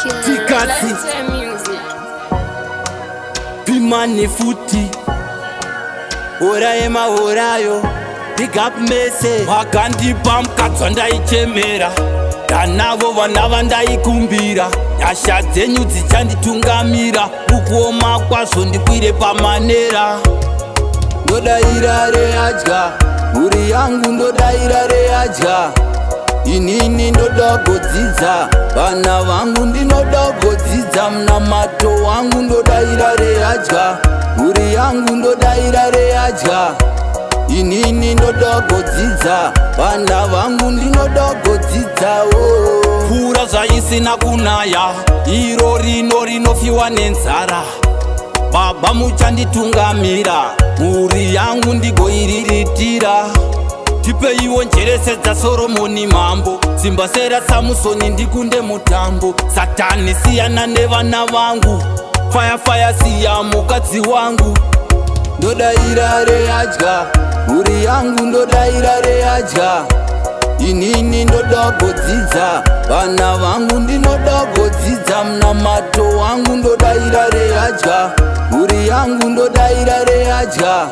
Tikati Pimani futi Ora ema orayo Pick up mese Wakandi pam katsonda ichemera Danavo vanava ndaikumbira Nyasha dzenyu dzichanditungamira Ukuoma kwazvo ndikwire pamanera Ndodaira readya Uri yangu ndodaira readya Inini ndodagodzidza Vana vangu ndinodagodzidza Munamato wangu ndodaira readya Uri yangu ndodaira readya Inini ndodagodzidza Vana vangu ndinodagodzidza Pura zvaisina kunaya Iro rinofiwa nenzara Baba muchanditungamira Mhuri yangu ndigoiriritira Tipeiwo njerese dza Soromoni mambo Simba sera Samusoni ndikunde mutambo Satani siyana nevana vangu Fire siya mukadzi wangu Ndodaira readya Mhuri yangu ndodaira readya Inini ndodagodzidza Vana vangu ndinodagodzidza Munamato wangu ndodaira readya Mhuri yangu ndodaira readya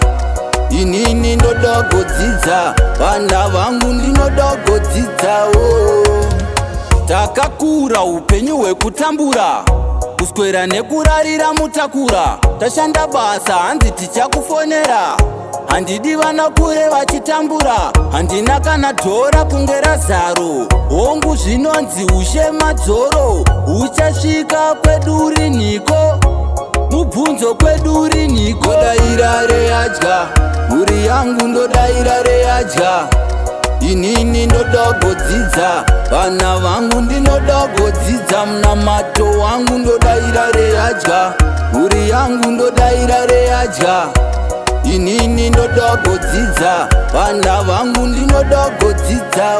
Inini ndodagodzidza Vana vangu ndinodagodzidza Takakura upenyu hwekutambura Kuswera nekurarira mutakura Tashanda basa hanzi tichakufonera Handidi vana kure vachitambura Handina kana dhora kunge razaro Hongu zvinonzi ushe madzoro Uchasvika kweduri niko Mubvunzo kweduri niko Ndodaira readya Mhuri yangu ndodaira readya Inini ndodagodzidza Vana vangu ndinodagodzidza Munamato wangu ndodaira readya Mhuri yangu ndodaira readya Inini ndodagodzidza Vana vangu ndinodagodzidza